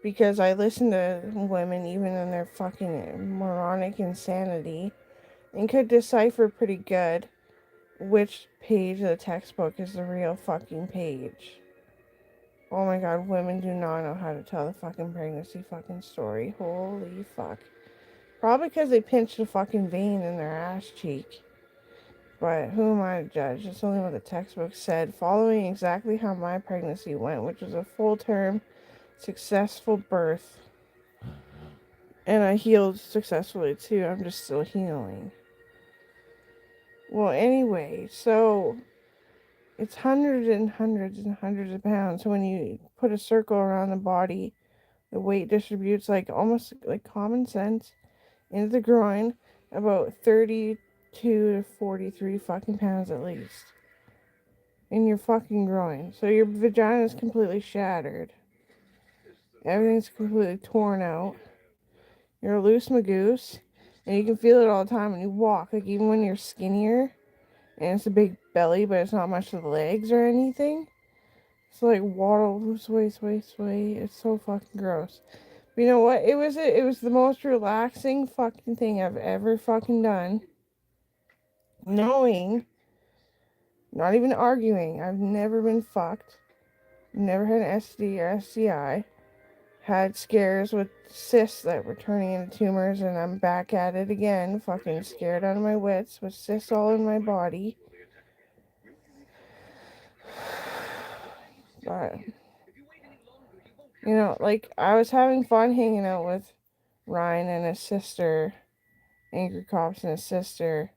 because I listen to women even in their fucking moronic insanity and could decipher pretty good which page of the textbook is the real fucking page. Oh my god, women do not know how to tell the fucking pregnancy fucking story. Holy fuck. Probably because they pinched a fucking vein in their ass cheek. But who am I to judge? It's only what the textbook said. Following exactly how my pregnancy went, which was a full term, successful birth. And I healed successfully too. I'm just still healing. Well, anyway, so it's hundreds and hundreds and hundreds of pounds. So when you put a circle around the body, the weight distributes like almost like common sense into the groin, about 32 to 43 fucking pounds at least. In your fucking groin. So your vagina is completely shattered. Everything's completely torn out. You're a loose magoose. And you can feel it all the time when you walk. Like even when you're skinnier and it's a big belly, but it's not much of the legs or anything. It's like waddle, sway, sway, sway. It's so fucking gross. But you know what? It was the most relaxing fucking thing I've ever fucking done. Knowing, not even arguing, I've never been fucked. Never had an SD or STI. Had scares with cysts that were turning into tumors, and I'm back at it again. Fucking scared out of my wits with cysts all in my body. But, like, I was having fun hanging out with Ryan and his sister, Angry Cops and his sister,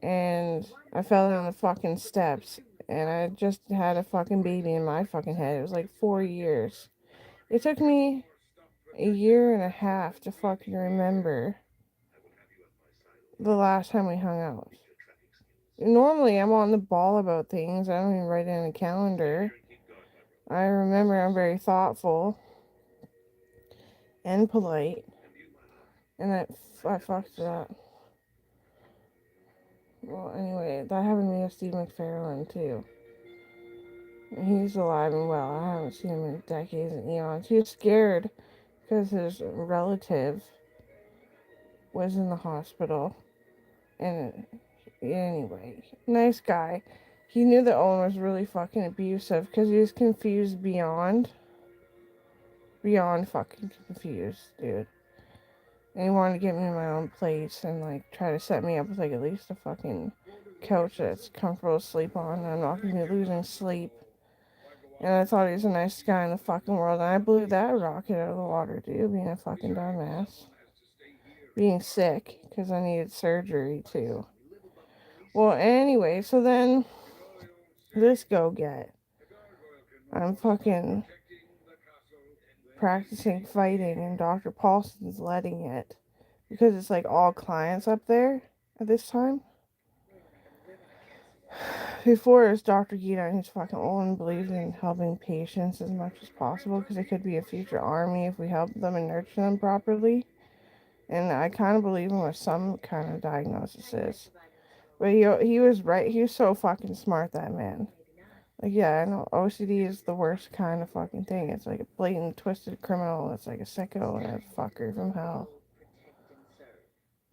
and I fell down the fucking steps, and I just had a fucking baby in my fucking head. It was like 4 years. It took me a year and a half to fucking remember the last time we hung out. Normally, I'm on the ball about things. I don't even write it in a calendar. I remember I'm very thoughtful and polite, and I fucked it up. Well, anyway, that happened to me with Steve McFarlane too. He's alive and well. I haven't seen him in decades and eons. He was scared because his relative was in the hospital. And anyway, nice guy. He knew that Owen was really fucking abusive because he was confused beyond fucking confused, dude. And he wanted to get me in my own place and like try to set me up with like at least a fucking couch that's comfortable to sleep on. I'm not gonna be losing sleep. And I thought he was the nicest guy in the fucking world. And I blew that rocket out of the water, dude, being a fucking dumbass. Being sick because I needed surgery too. Well, anyway, so then this go get. I'm fucking practicing fighting, and Dr. Paulson's letting it because it's like all clients up there at this time. Before it was Dr. Gita, and he's fucking old and believes in helping patients as much as possible because it could be a future army if we help them and nurture them properly. And I kind of believe him with some kind of diagnosis. But he was right. He was so fucking smart, that man. Like, yeah, I know OCD is the worst kind of fucking thing. It's like a blatant, twisted criminal. It's like a sicko and a fucker from hell.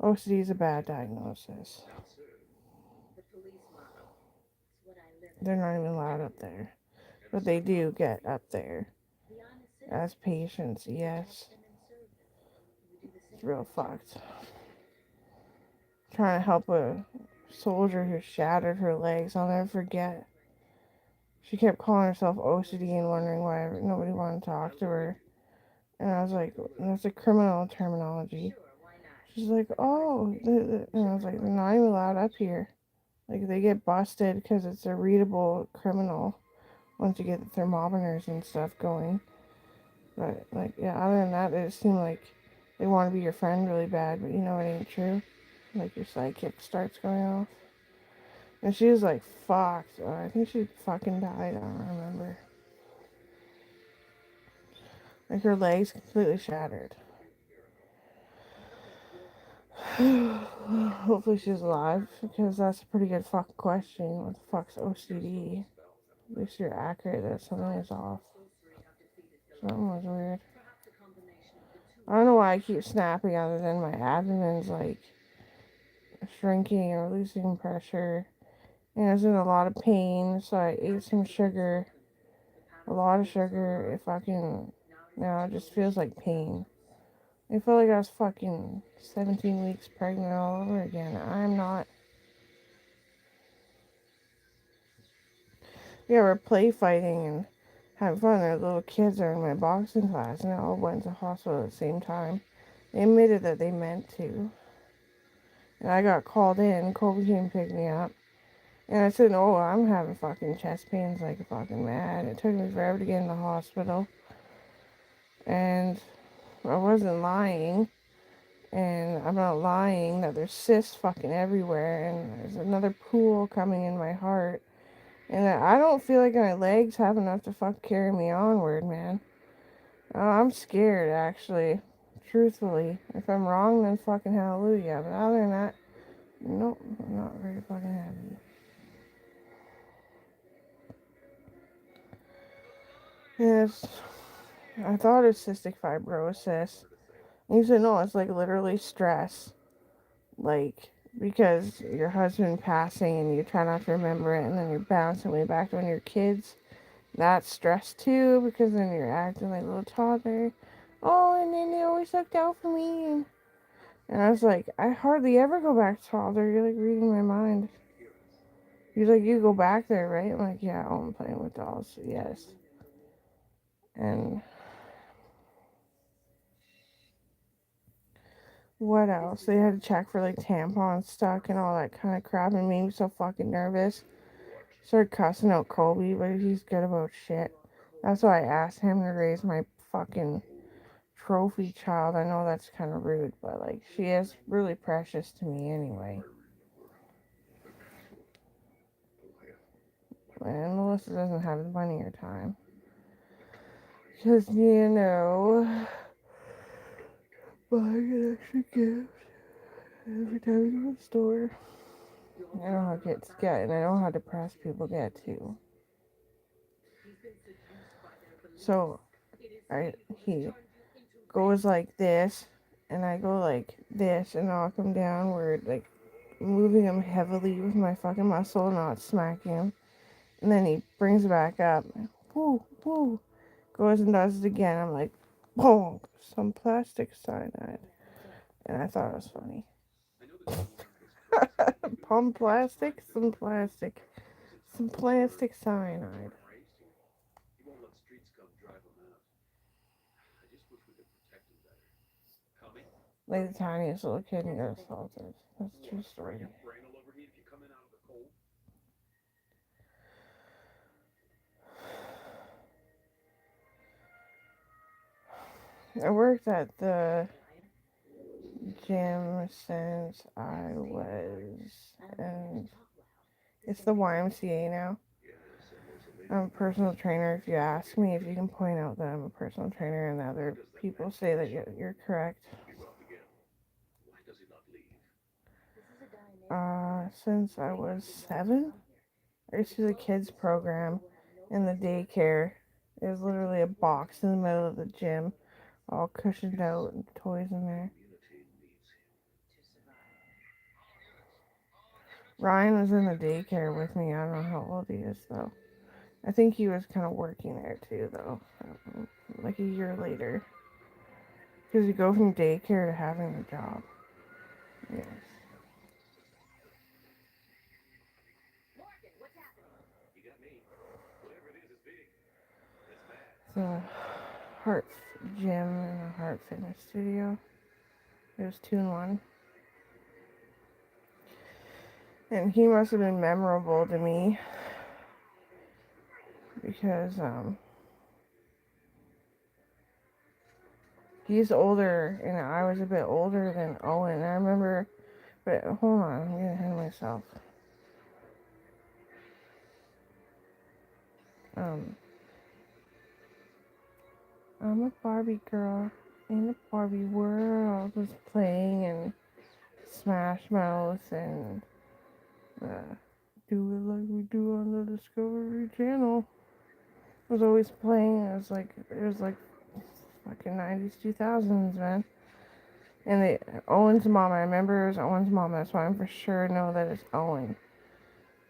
OCD is a bad diagnosis. They're not even allowed up there. But they do get up there as patients, yes. It's real fucked. Trying to help a soldier who shattered her legs. I'll never forget. She kept calling herself OCD and wondering why nobody wanted to talk to her. And I was like, that's a criminal terminology. She's like, oh, and I was like, they're not even allowed up here. Like, they get busted because it's a readable criminal once you get the thermometers and stuff going. But, like, yeah, other than that, it seemed like they want to be your friend really bad, but you know it ain't true. Like, your sidekick starts going off. And she was like, fucked. I think she fucking died. I don't remember. Like, her legs completely shattered. Hopefully she's alive, because that's a pretty good fucking question. What the fuck's OCD? At least you're accurate that something is off. Something was weird. I don't know why I keep snapping other than my abdomen's like shrinking or losing pressure. And I was in a lot of pain, so I ate some sugar. A lot of sugar. It fucking. Now it just feels like pain. I felt like I was fucking 17 weeks pregnant all over again. I'm not. Yeah, we're play fighting and having fun. Their little kids are in my boxing class and they all went to hospital at the same time. They admitted that they meant to. And I got called in. Colby came pick me up. And I said, oh, I'm having fucking chest pains like a fucking mad. It took me forever to get in the hospital. And I wasn't lying. And I'm not lying that there's cysts fucking everywhere. And there's another pool coming in my heart. And I don't feel like my legs have enough to fuck carry me onward, man. I'm scared, actually. Truthfully. If I'm wrong, then fucking hallelujah. But other than that, nope, I'm not very fucking happy. Yes, I thought it's cystic fibrosis. And he said, no, it's like literally stress. Like, because your husband passing and you try not to remember it and then you're bouncing way back to when you're kids. That's stress too, because then you're acting like a little toddler. Oh, and then they always looked out for me. And I was like, I hardly ever go back to toddler. You're like reading my mind. He's like, you go back there, right? I'm like, yeah, oh, I'm playing with dolls. So yes. And what else? They had to check for like tampons stuck and all that kind of crap and made me so fucking nervous. Started cussing out Colby, but he's good about shit. That's why I asked him to raise my fucking trophy child. I know that's kind of rude, but like she is really precious to me anyway. And Melissa doesn't have the money or time. Because, buying an extra gift every time you go to the store. I know how kids get, and I know how depressed people get too. So, he goes like this, and I go like this, and knock him downward, like moving him heavily with my fucking muscle, not smacking him. And then he brings it back up. Woo, woo. Goes and does it again. I'm like, boom, some plastic cyanide. And I thought it was funny. Pump plastic, some plastic cyanide. Like the tiniest little kid and got assaulted. That's a true story. I worked at the gym since I was, and it's the YMCA now. I'm a personal trainer. If you ask me, if you can point out that I'm a personal trainer and other people say that you're correct. Since I was 7, I used to do the kids program in the daycare. It was literally a box in the middle of the gym, all cushioned out and toys in there. Ryan was in the daycare with me. I don't know how old he is though. I think he was kind of working there too though, like a year later. Because you go from daycare to having a job. Yes. The Heart Gym and a Heart Fitness Studio. It was 2 in 1. And he must have been memorable to me because he's older and I was a bit older than Owen. I remember, but hold on, I'm getting ahead of myself. Um, I'm a Barbie girl in a Barbie world. Was playing and Smash Mouth and Do It Like We Do on the Discovery Channel. Was always playing. It was like fucking 90s, 2000s, man. And Owen's mom, I remember it was Owen's mom, that's why I'm for sure know that it's Owen.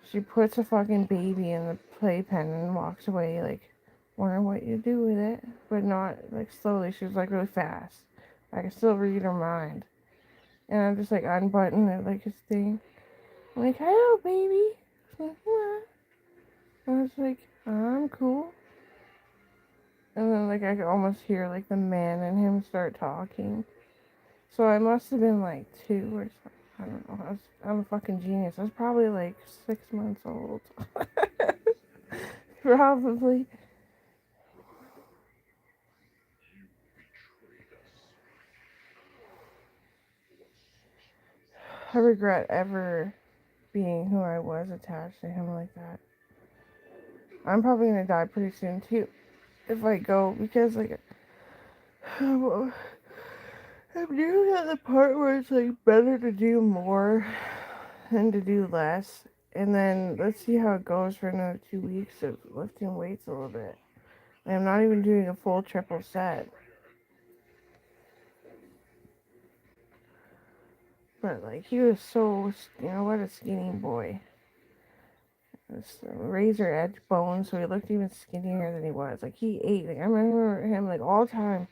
She puts a fucking baby in the playpen and walks away, like, wondering what you do with it, but not, like, slowly. She was, like, really fast. I can still read her mind. And I'm just, like, unbuttoning it, like, his thing. I'm like, hello, baby. She's like, what? I was like, I'm cool. And then, like, I could almost hear, like, the man and him start talking. So I must have been, like, 2 or something. I don't know. I'm a fucking genius. I was probably, like, 6 months old. Probably. I regret ever being who I was attached to him like that. I'm probably gonna die pretty soon, too, if I go, because, like, I'm nearly at the part where it's, like, better to do more than to do less. And then let's see how it goes for another 2 weeks of lifting weights a little bit. And I'm not even doing a full triple set. But, like, he was so, what a skinny boy. This razor edge bones, so he looked even skinnier than he was. Like, he ate. Like, I remember him, like, all the time,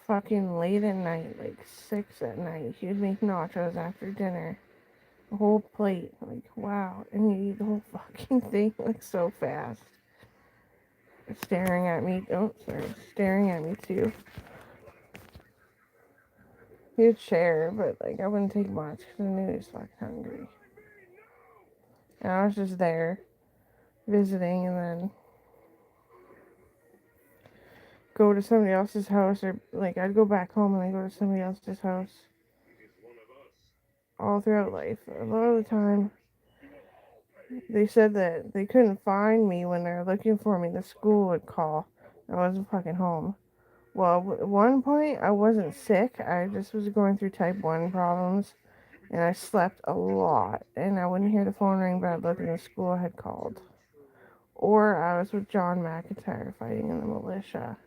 fucking late at night, like 6 at night. He would make nachos after dinner. A whole plate. Like, wow. And he'd eat the whole fucking thing, like, so fast. Staring at me. Oh, sorry. Staring at me, too. He would share, but, like, I wouldn't take much because I knew he was fucking hungry. And I was just there visiting and then go to somebody else's house, or like I'd go back home and then go to somebody else's house all throughout life. A lot of the time they said that they couldn't find me when they were looking for me. The school would call. I wasn't fucking home. Well, at one point I wasn't sick. I just was going through type 1 problems and I slept a lot and I wouldn't hear the phone ring, but I'd look and the school had called. Or I was with John McIntyre fighting in the militia,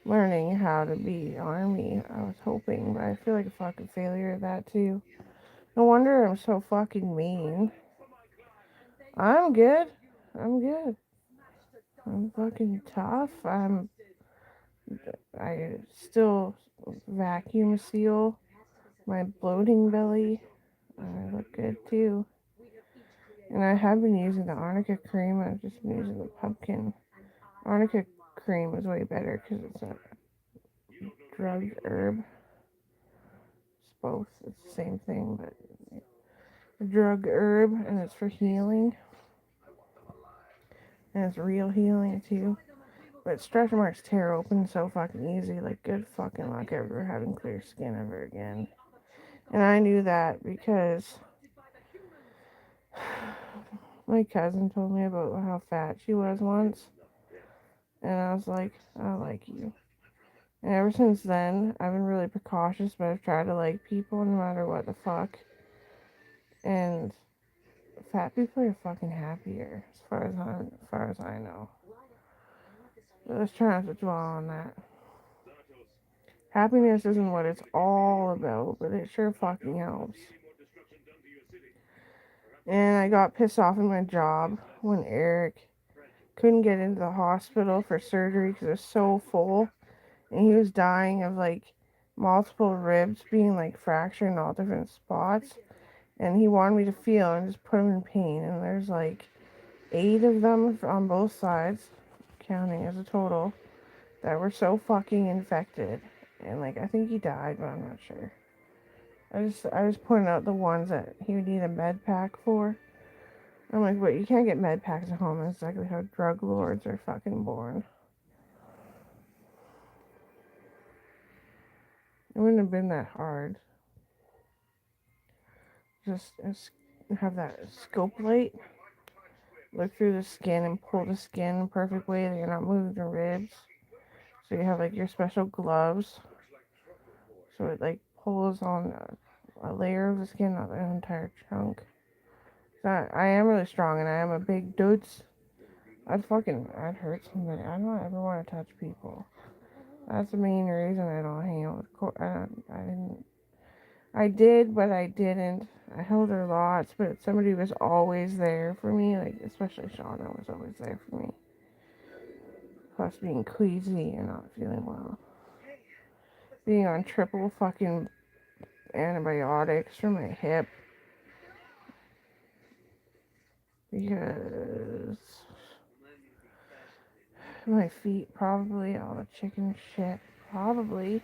learning how to be army. I was hoping, but I feel like a fucking failure at that too. No wonder I'm so fucking mean. I'm good. I'm good. I'm fucking tough. I still vacuum seal my bloating belly. I look good too. And I have been using the arnica cream. I've just been using the pumpkin. Arnica cream is way better because it's a drug herb. It's both. It's the same thing, but a drug herb, and it's for healing. And it's real healing too. But stretch marks tear open so fucking easy. Like, good fucking luck ever having clear skin ever again. And I knew that because my cousin told me about how fat she was once. And I was like, I like you. And ever since then, I've been really precautious, but I've tried to like people no matter what the fuck. And fat people are fucking happier, as far as I know. Let's try not to dwell on that. Happiness isn't what it's all about, but it sure fucking helps. And I got pissed off in my job when Eric couldn't get into the hospital for surgery because it was so full. And he was dying of like multiple ribs being like fractured in all different spots. And he wanted me to feel and just put him in pain. And there's like 8 of them on both sides, counting as a total, that were so fucking infected. And like I think he died, but I'm not sure. I was pointing out the ones that he would need a med pack for. I'm like, but you can't get med packs at home. That's exactly how drug lords are fucking born. It wouldn't have been that hard. Just have that scope light, look through the skin and pull the skin the perfect way that you're not moving the ribs. So you have like your special gloves. So it like pulls on a layer of the skin, not an entire chunk. So I am really strong and I am a big dude. I'd hurt somebody. I don't ever want to touch people. That's the main reason I don't hang out with I didn't. I did, but I didn't. I held her lots, but somebody was always there for me. Like especially Shauna was always there for me. Plus being queasy and not feeling well, being on triple fucking antibiotics for my hip because my feet probably all the chicken shit probably,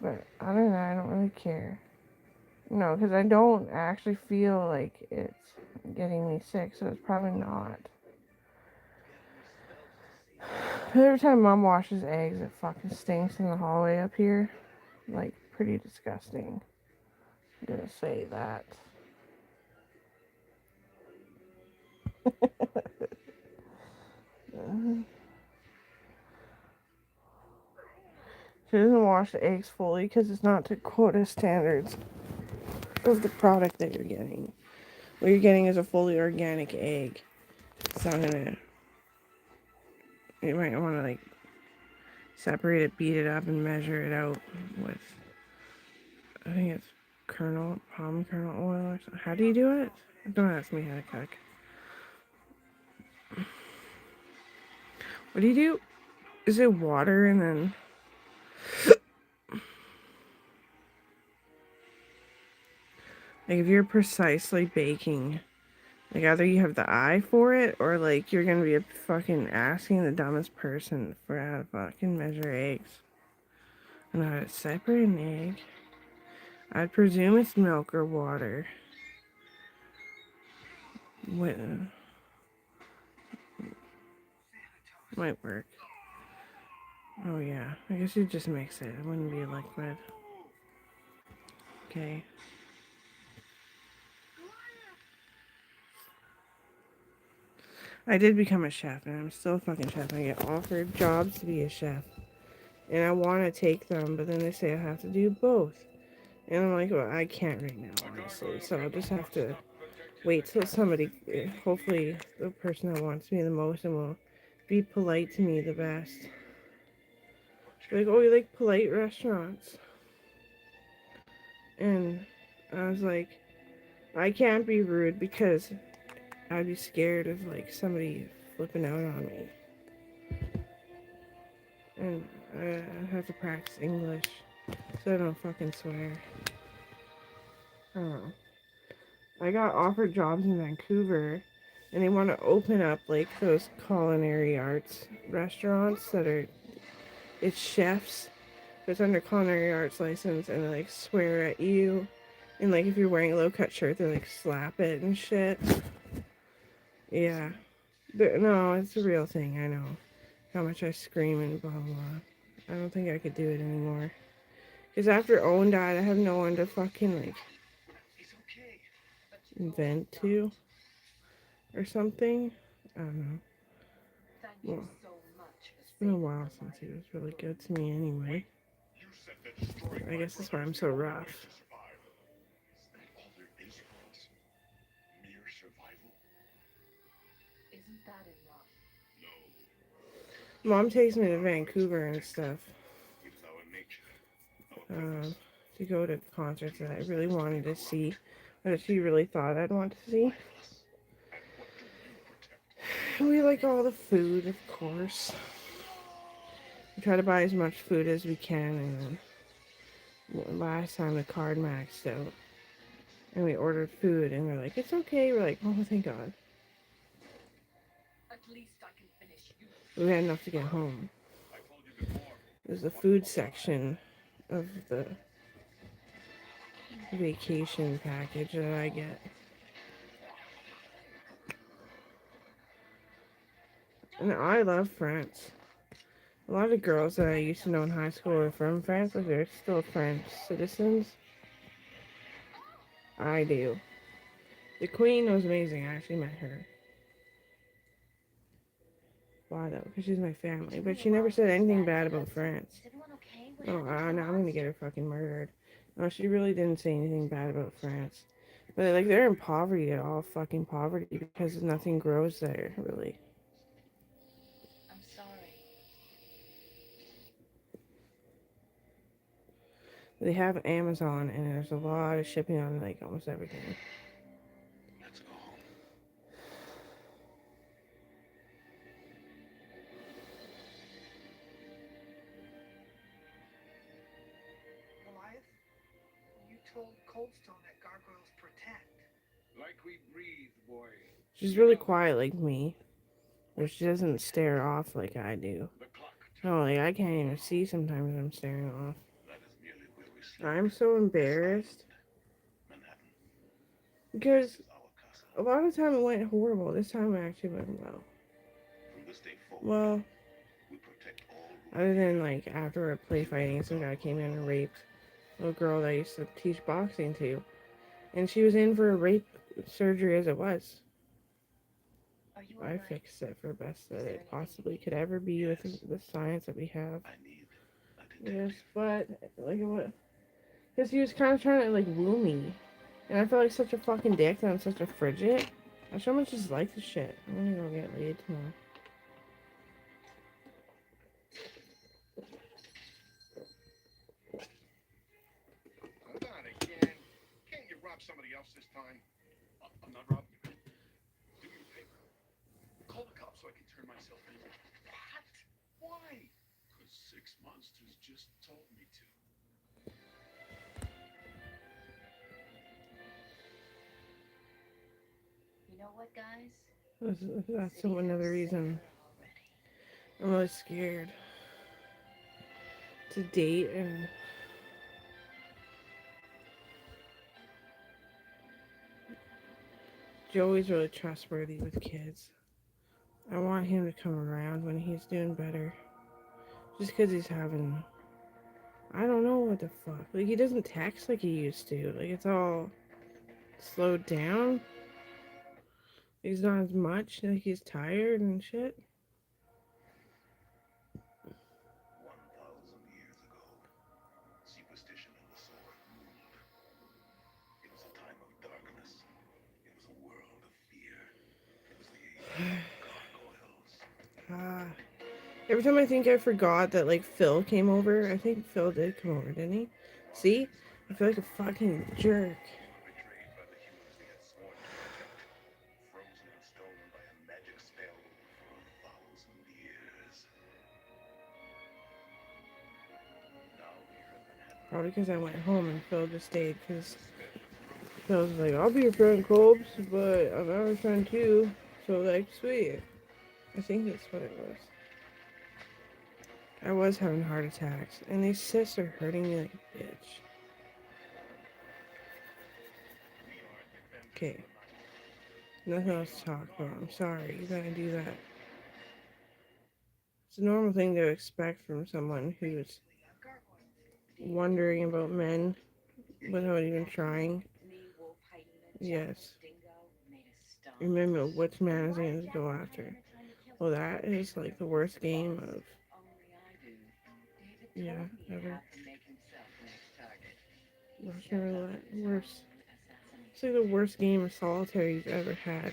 but other than that I don't really care. No, because I don't actually feel like it's getting me sick, so it's probably not. Every time Mom washes eggs, it fucking stinks in the hallway up here. Like, pretty disgusting. I'm gonna say that. She doesn't wash the eggs fully because it's not to quota standards of the product that you're getting. What you're getting is a fully organic egg. So I'm gonna, you might want to like separate it, beat it up, and measure it out with, I think it's palm kernel oil or something. How do you do it? Don't ask me how to cook. What do you do? Is it water and then like if you're precisely baking, like either you have the eye for it or like you're gonna be fucking asking the dumbest person for how to fucking measure eggs and how to separate an egg. I'd presume it's milk or water. What might work. Oh yeah, I guess you just mix it. It wouldn't be liquid. Okay. I did become a chef, and I'm still a fucking chef. I get offered jobs to be a chef, and I want to take them, but then they say I have to do both. And I'm like, well, I can't right now, honestly. So I'll just have to wait till somebody, hopefully the person that wants me the most and will be polite to me the best. Like, oh, you like polite restaurants? And I was like, I can't be rude because I'd be scared of like somebody flipping out on me. And I have to practice English so I don't fucking swear. I don't know. I got offered jobs in Vancouver and they want to open up like those culinary arts restaurants that are, it's chefs, but it's under culinary arts license and they like swear at you. And like if you're wearing a low cut shirt, they like slap it and shit. Yeah. No, it's a real thing, I know. How much I scream and blah blah. I don't think I could do it anymore. Because after Owen died, I have no one to fucking like vent to or something. I don't know. Well, it's been a while since he was really good to me anyway. I guess that's why I'm so rough. Mom takes me to Vancouver and stuff. To go to concerts that I really wanted to see, that she really thought I'd want to see. We like all the food, of course. We try to buy as much food as we can, and then last time the card maxed out, and we ordered food, and they're like, "It's okay." We're like, "Oh, thank God." We had enough to get home. It was the food section of the vacation package that I get. And I love France. A lot of girls that I used to know in high school are from France, like they're still French citizens. I do. The Queen was amazing. I actually met her. Why though? Because she's my family. But she never said anything bad about France. Oh, now I'm gonna get her fucking murdered. No, she really didn't say anything bad about France. But like they're in poverty at all fucking poverty because nothing grows there, really. They have Amazon, and there's a lot of shipping on like almost everything. Let's go home. Goliath, you told Coldstone that gargoyles protect. Like we breathe, boy. She's really quiet like me, but she doesn't stare off like I do. The clock No, turns. like I can't even see sometimes I'm staring off. That is merely where we sleep. I'm so This embarrassed island, Manhattan. This because is our castle. a lot of the time it went horrible. This time it actually went well. From this day forward, Well, we protect all who other live than here. like after a play fighting, some guy came in and raped a little girl that I used to teach boxing to, and she was in for a rape surgery as it was. Are you I alright? fixed it for best that it possibly could ever be with Yes. the science that we have. I need a Yes, detective. but like what? Because he was kind of trying to like woo me, and I felt like such a fucking dick that I'm such a frigid. I so much just like the shit. I'm gonna go get laid tomorrow. Not again. Can't you rob somebody else this time? I'm not robbing you, man. Do me a favor. Call the cops so I can turn myself in. What? Why? Because 6 monsters just told me to. You know what, guys? That's so another reason I'm really scared to date, and Joey's really trustworthy with kids. I want him to come around when he's doing better. Just because he's having. I don't know what the fuck. Like, he doesn't text like he used to. Like, it's all slowed down. He's not as much. Like, he's tired and shit. 1,000 years ago, superstition and the sword ruled. It was a time of darkness. It was a world of fear. It was the age of gargoyles. Ah. Every time I think I forgot that, like, Phil came over, I think Phil did come over, didn't he? See? Monsters I feel like a fucking jerk. were betrayed by the humans they had sworn to protect, frozen in stone by a magic spell for 1,000 years. Now here in Manhattan, Probably because I went home and Phil just stayed, because the spell is broken. Phil was like, I'll be your friend, Colbs, but I'm our friend too. So, like, sweet. I think that's what it was. I was having heart attacks, and these cysts are hurting me like a bitch. We are defenders Okay, of the night. nothing else to talk about. I'm sorry, you gotta do that. It's a normal thing to expect from someone who's wondering about men without even trying. Yes. Remember, which man is he going to go after? Well, that is like the worst game of, yeah, ever. Russian roulette, worse. It's like the worst game of solitaire you've ever had.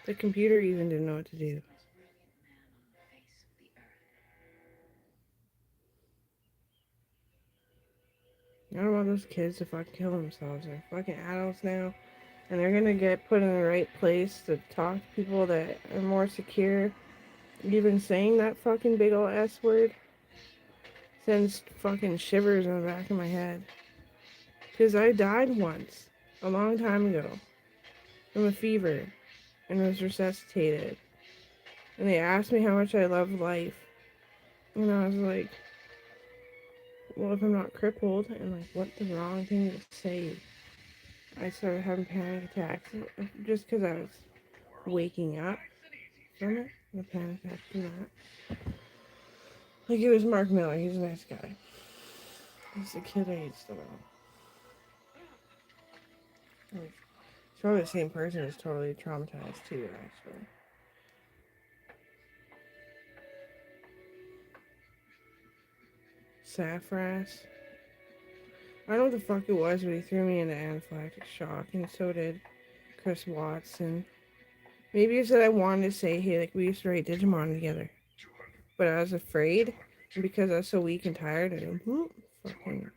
The computer even didn't know what to do. I don't want those kids to fucking kill themselves. They're fucking adults now, and they're gonna get put in the right place to talk to people that are more secure. Even saying that fucking big ol' S word sends fucking shivers in the back of my head. Because I died once, a long time ago, from a fever, and was resuscitated. And they asked me how much I love life. And I was like, well, if I'm not crippled, and like, what the wrong thing to say? I started having panic attacks just because I was waking up from it. The panic attack from that. Like, it was Mark Miller. He's a nice guy. He's the kid I used to know. Like, it's probably the same person who's totally traumatized too, actually. Saffras. I don't know what the fuck it was, but he threw me into anaphylactic shock, and so did Chris Watson. Maybe it's that I wanted to say, hey, like, we used to write Digimon together. 200, But I was afraid, 200, and because I was so weak and tired, I didn't fucking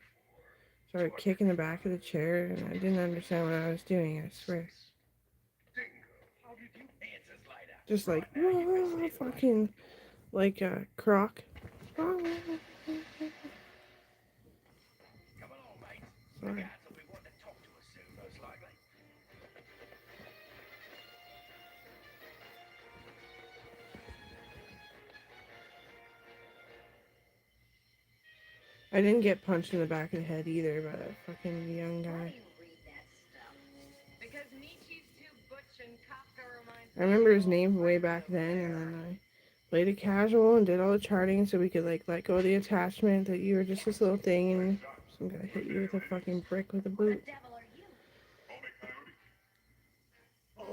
started kicking the back of the chair, and I didn't understand what I was doing, I swear. Dingo. How did you answers later? Just like, Right now, you can "Whoa," stay fucking, like a croc. Come along, mate. The Sorry. guys will be wanting to talk to us soon, most likely. I didn't get punched in the back of the head either by that fucking young Why do guy. you read that stuff? Because Nietzsche's too butch and Kafka reminds I remember his name way back then, and then I played it casual and did all the charting so we could like let go of the attachment that you were just this little thing and some guy hit you with a fucking brick with a Who the boot. devil are you? Call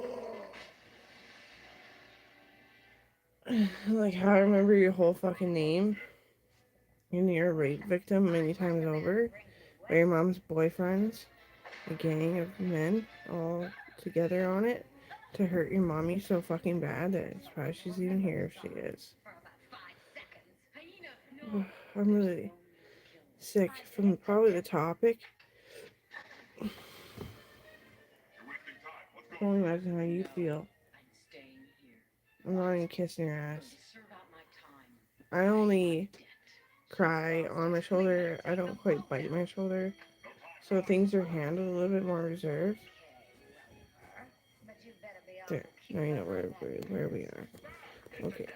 me Coyote. Like how I remember your whole fucking name and you're a rape victim many times over by your mom's boyfriends, a gang of men all together on it to hurt your mommy so fucking bad that it's probably she's even here if she is. For about 5 seconds. Hyena, no. I'm really sick from probably the topic. You're wasting time. Let's I go. can't imagine how you feel. I'm staying here. I'm not even kissing your ass. Serve out my time. I only Debt. cry on my shoulder. I don't quite bite my shoulder. So things are handled a little bit more reserved. But you better be There. Now you know where we are. Okay.